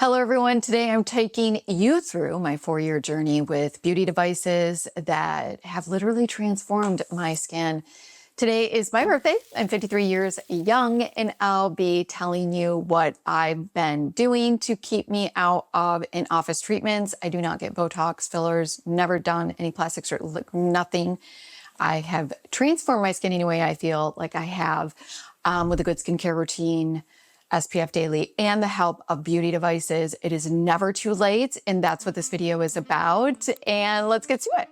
Hello everyone, today I'm taking you through my 4-year journey with beauty devices that have literally transformed my skin. Today is my birthday. I'm 53 years young and I'll be telling you what I've been doing to keep me out of in-office treatments. I do not get Botox, fillers, never done any plastic surgery, nothing. I have transformed my skin any way I feel like I have with a good skincare routine, SPF daily, and the help of beauty devices. It is never too late, and that's what this video is about. And let's get to it.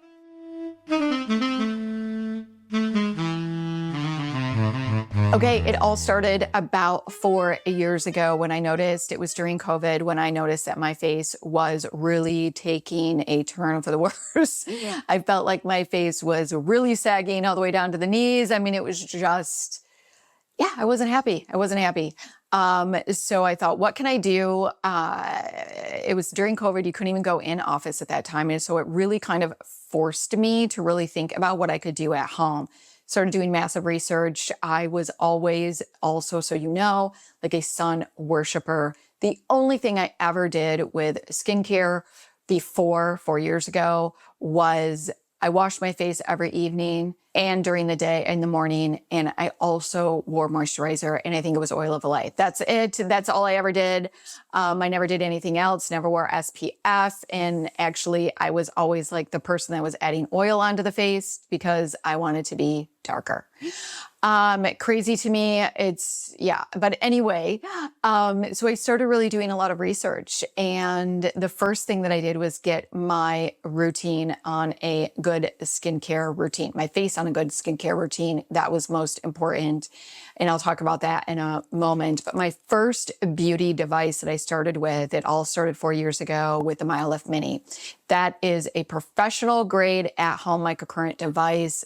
Okay, it all started about 4 years ago when I noticed, it was during COVID, when I noticed that my face was really taking a turn for the worse. Yeah. I felt like my face was really sagging all the way down to the knees. I mean, it was just, yeah, I wasn't happy. So I thought, what can I do? It was during COVID. You couldn't even go in office at that time. And so it really kind of forced me to really think about what I could do at home. Started doing massive research. I was always also, so you know, like a sun worshiper. The only thing I ever did with skincare before 4 years ago was I washed my face every evening and during the day in the morning. And I also wore moisturizer, and I think it was oil of Olay. That's it. That's all I ever did. I never did anything else, never wore SPF. And actually I was always like the person that was adding oil onto the face because I wanted to be darker. Crazy to me. But anyway, so I started really doing a lot of research, and the first thing that I did was get my routine on a good skincare routine, my face on a good skincare routine. That was most important. And I'll talk about that in a moment. But my first beauty device that I started with, it all started 4 years ago with the MyoLift Mini. That is a professional grade at-home microcurrent device.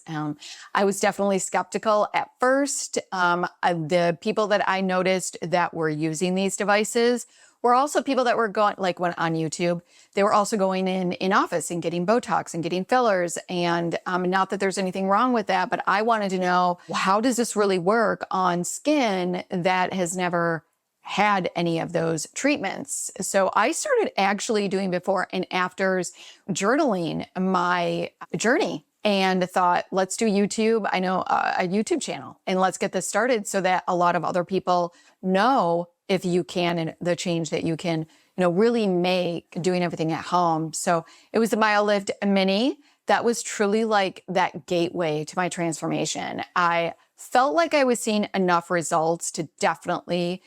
I was definitely skeptical at first. The people that I noticed that were using these devices were also people that were going, like when on YouTube, they were also going in office and getting Botox and getting fillers. And not that there's anything wrong with that, but I wanted to know, how does this really work on skin that has never had any of those treatments? So I started actually doing before and afters, journaling my journey, and thought, let's do YouTube. I know a YouTube channel, and let's get this started so that a lot of other people know if you can, and the change that you can, really make doing everything at home. So it was the MyoLift Mini. That was truly like that gateway to my transformation. I felt like I was seeing enough results to definitely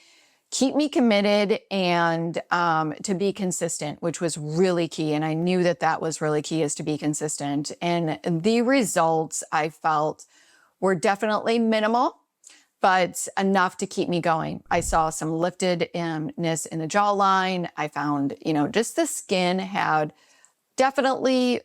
keep me committed and to be consistent, which was really key. And I knew that that was really key, is to be consistent. And the results I felt were definitely minimal, but enough to keep me going. I saw some liftedness in the jawline. I found, just the skin had definitely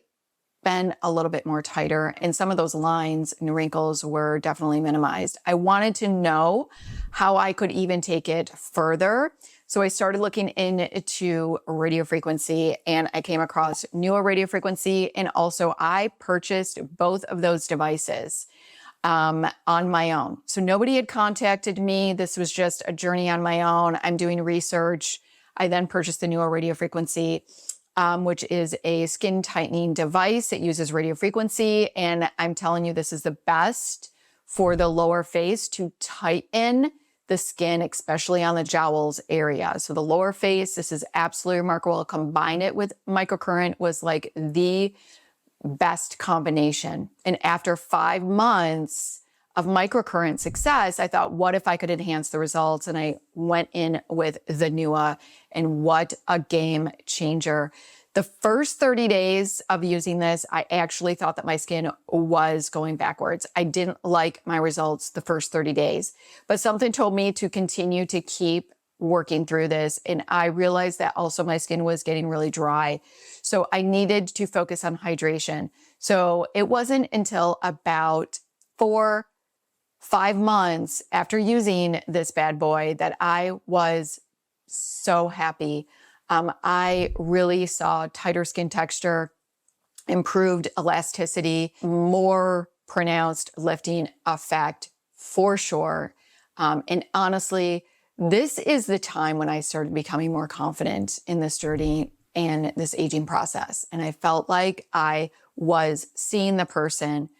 been a little bit more tighter, and some of those lines and wrinkles were definitely minimized. I wanted to know how I could even take it further. So I started looking into radiofrequency, and I came across NEWA radiofrequency, and also I purchased both of those devices on my own. So nobody had contacted me. This was just a journey on my own. I'm doing research. I then purchased the NEWA radiofrequency, which is a skin tightening device. It uses radiofrequency. And I'm telling you, this is the best for the lower face to tighten the skin, especially on the jowls area. So the lower face, this is absolutely remarkable. Combine it with microcurrent was like the best combination. And after 5 months of microcurrent success, I thought, what if I could enhance the results? And I went in with the NEWA, and what a game changer. The first 30 days of using this, I actually thought that my skin was going backwards. I didn't like my results the first 30 days, but something told me to continue to keep working through this. And I realized that also my skin was getting really dry. So I needed to focus on hydration. So it wasn't until about 4-5 months after using this bad boy that I was so happy. I really saw tighter skin texture, improved elasticity, more pronounced lifting effect for sure. And honestly, this is the time when I started becoming more confident in this journey and this aging process. And I felt like I was seeing the person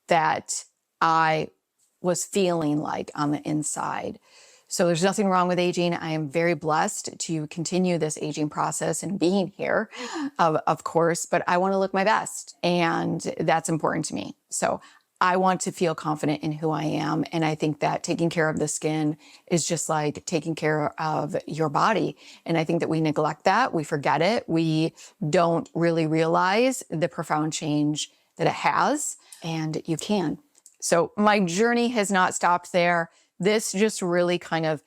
that I was feeling like on the inside. So there's nothing wrong with aging. I am very blessed to continue this aging process and being here, of course, but I want to look my best, and that's important to me. So I want to feel confident in who I am. And I think that taking care of the skin is just like taking care of your body. And I think that we neglect that. We forget it. We don't really realize the profound change that it has, and you can. So my journey has not stopped there. This just really kind of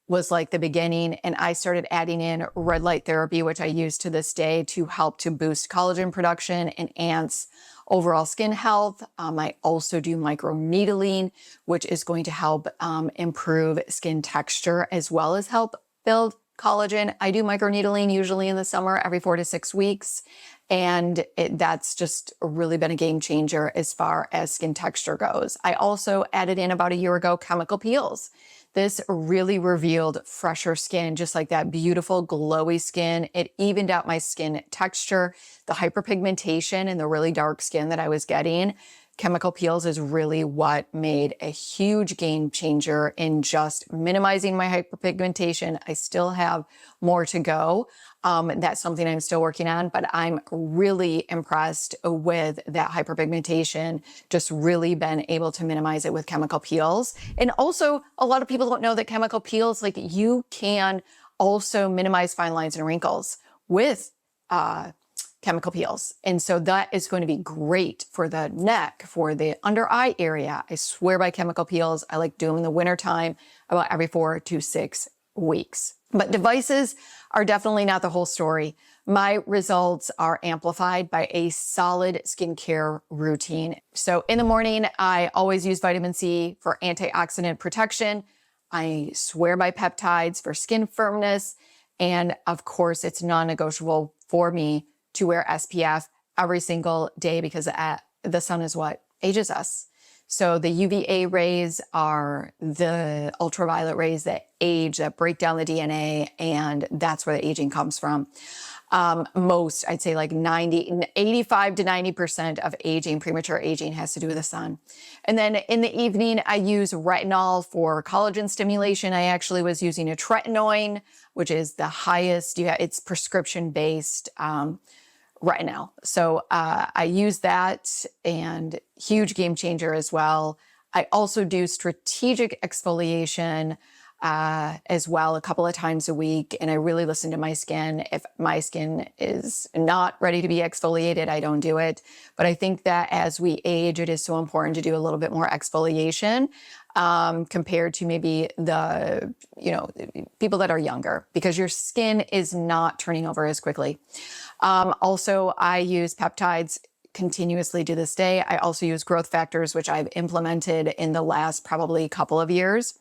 was like the beginning, and I started adding in red light therapy, which I use to this day to help to boost collagen production and enhance overall skin health. I also do microneedling, which is going to help improve skin texture as well as help build collagen. I do microneedling usually in the summer every 4 to 6 weeks. And that's just really been a game changer as far as skin texture goes. I also added in about a year ago chemical peels. This really revealed fresher skin, just like that beautiful glowy skin. It evened out my skin texture, the hyperpigmentation and the really dark skin that I was getting. Chemical peels is really what made a huge game changer in just minimizing my hyperpigmentation. I still have more to go. That's something I'm still working on, but I'm really impressed with that hyperpigmentation, just really been able to minimize it with chemical peels. And also, a lot of people don't know that chemical peels, like you can also minimize fine lines and wrinkles with chemical peels. And so that is going to be great for the neck, for the under eye area. I swear by chemical peels. I like doing them in the wintertime about every 4 to 6 weeks. But devices are definitely not the whole story. My results are amplified by a solid skincare routine. So in the morning, I always use vitamin C for antioxidant protection. I swear by peptides for skin firmness. And of course, it's non-negotiable for me to wear SPF every single day because the sun is what ages us. So the UVA rays are the ultraviolet rays that age, that break down the DNA, and that's where the aging comes from. I'd say like 85 to 90% of aging, premature aging, has to do with the sun. And then in the evening, I use retinol for collagen stimulation. I actually was using a tretinoin, which is the highest, it's prescription-based retinol. So I use that, and huge game changer as well. I also do strategic exfoliation as well a couple of times a week. And I really listen to my skin. If my skin is not ready to be exfoliated, I don't do it. But I think that as we age, it is so important to do a little bit more exfoliation compared to maybe the, people that are younger, because your skin is not turning over as quickly. Also, I use peptides continuously to this day. I also use growth factors, which I've implemented in the last probably couple of years.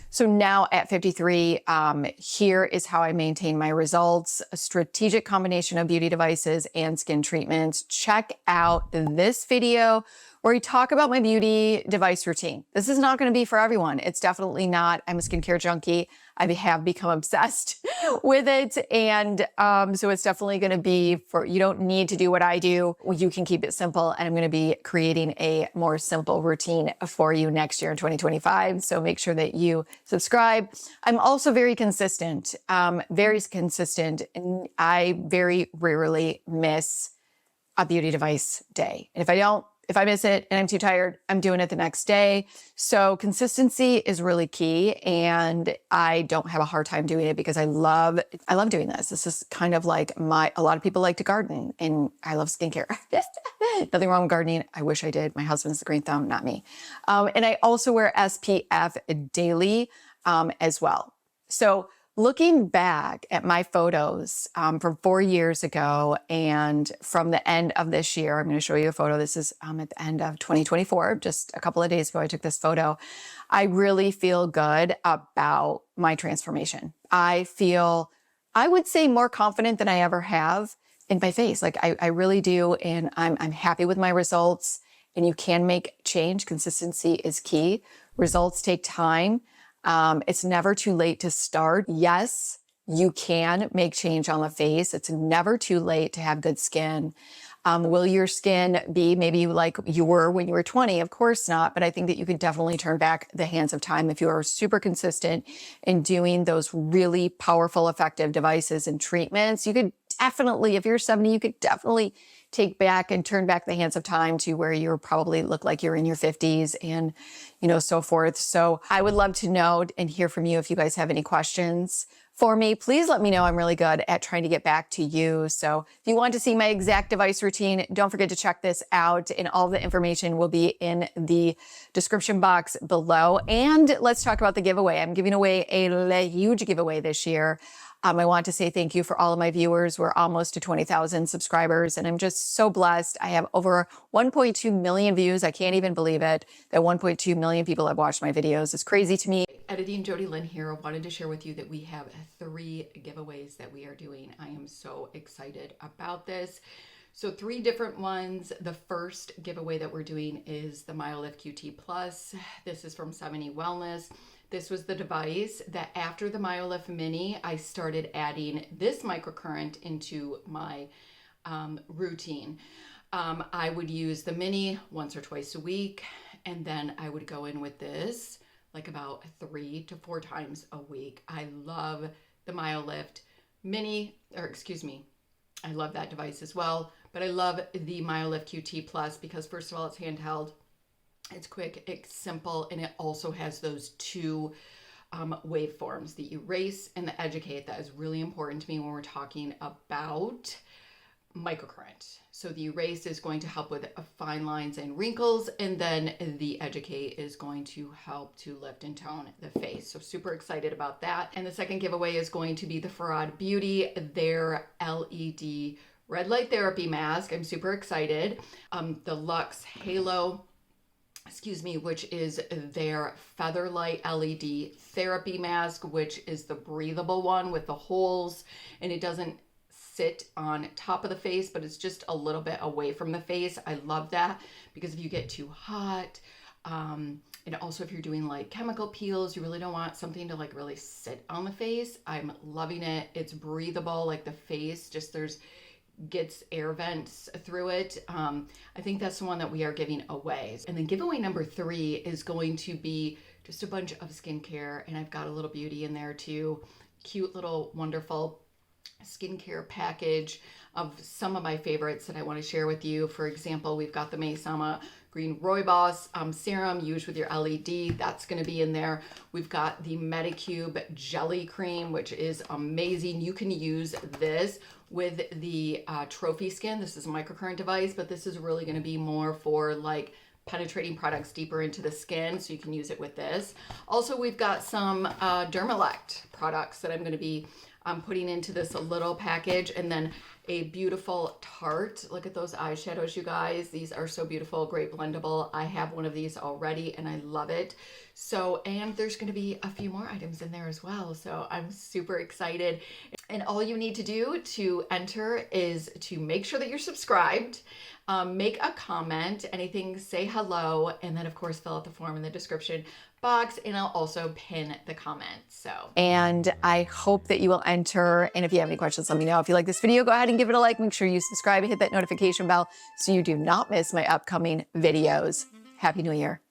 So now at 53, here is how I maintain my results: a strategic combination of beauty devices and skin treatments. Check out this video where we talk about my beauty device routine. This is not going to be for everyone. It's definitely not. I'm a skincare junkie. I have become obsessed with it. And so it's definitely going to be you don't need to do what I do. You can keep it simple. And I'm going to be creating a more simple routine for you next year in 2025. So make sure that you subscribe. I'm also very consistent, And I very rarely miss a beauty device day. And if I miss it and I'm too tired, I'm doing it the next day. So consistency is really key, and I don't have a hard time doing it because I love doing this. This is kind of like a lot of people like to garden, and I love skincare. Nothing wrong with gardening. I wish I did. My husband's the green thumb, not me. And I also wear SPF daily as well. So looking back at my photos from 4 years ago and from the end of this year, I'm going to show you a photo. This is at the end of 2024. Just a couple of days ago, I took this photo. I really feel good about my transformation. I would say, more confident than I ever have in my face. Like I really do. And I'm happy with my results. And you can make change. Consistency is key. Results take time. It's never too late to start. Yes, you can make change on the face. It's never too late to have good skin. Will your skin be maybe like you were when you were 20? Of course not. But I think that you can definitely turn back the hands of time if you are super consistent in doing those really powerful, effective devices and treatments. You could definitely, if you're 70, you could definitely take back and turn back the hands of time to where you probably look like you're in your 50s and, so forth. So I would love to know and hear from you if you guys have any questions for me. Please let me know. I'm really good at trying to get back to you. So if you want to see my exact device routine, don't forget to check this out, and all the information will be in the description box below. And let's talk about the giveaway. I'm giving away a huge giveaway this year. I want to say thank you for all of my viewers. We're almost to 20,000 subscribers, and I'm just so blessed. I have over 1.2 million views. I can't even believe it, that 1.2 million people have watched my videos. It's crazy to me. Editing Jodylynn here. I wanted to share with you that we have 3 giveaways that we are doing. I am so excited about this. So 3 different ones. The first giveaway that we're doing is the MyoLift QT Plus. This is from 70 Wellness. This was the device that after the MyoLift Mini, I started adding this microcurrent into my routine. I would use the Mini once or twice a week, and then I would go in with this like about 3 to 4 times a week. I love the MyoLift Mini, I love that device as well, but I love the MyoLift QT Plus because first of all, it's handheld. It's quick, it's simple, and it also has those 2 waveforms, the erase and the educate. That is really important to me when we're talking about microcurrent. So the erase is going to help with fine lines and wrinkles, and then the educate is going to help to lift and tone the face. So super excited about that. And the second giveaway is going to be the Farad Beauty, their LED red light therapy mask. I'm super excited. The Luxe Halo, which is their Featherlight LED therapy mask, which is the breathable one with the holes, and it doesn't sit on top of the face, but it's just a little bit away from the face. I love that because if you get too hot, and also if you're doing like chemical peels, you really don't want something to like really sit on the face. I'm loving it. It's breathable, like the face just gets air vents through it. I think that's the one that we are giving away. And then giveaway number 3 is going to be just a bunch of skincare, and I've got a little beauty in there too. Cute little wonderful skincare package of some of my favorites that I want to share with you. For example, we've got the Maysama Green Rooibos serum used with your LED. That's going to be in there. We've got the Medicube Jelly Cream, which is amazing. You can use this with the Trophy Skin. This is a microcurrent device, but this is really going to be more for like penetrating products deeper into the skin, so you can use it with this. Also, we've got some Dermalect products that I'm going to be putting into this little package, and then a beautiful Tarte. Look at those eyeshadows, you guys. These are so beautiful, great blendable. I have one of these already and I love it. So, and there's going to be a few more items in there as well. So I'm super excited. And all you need to do to enter is to make sure that you're subscribed, make a comment, anything, say hello, and then of course fill out the form in the description box, and I'll also pin the comment. And I hope that you will enter. And if you have any questions, let me know. If you like this video, go ahead and give it a like. Make sure you subscribe and hit that notification bell so you do not miss my upcoming videos. Happy New Year.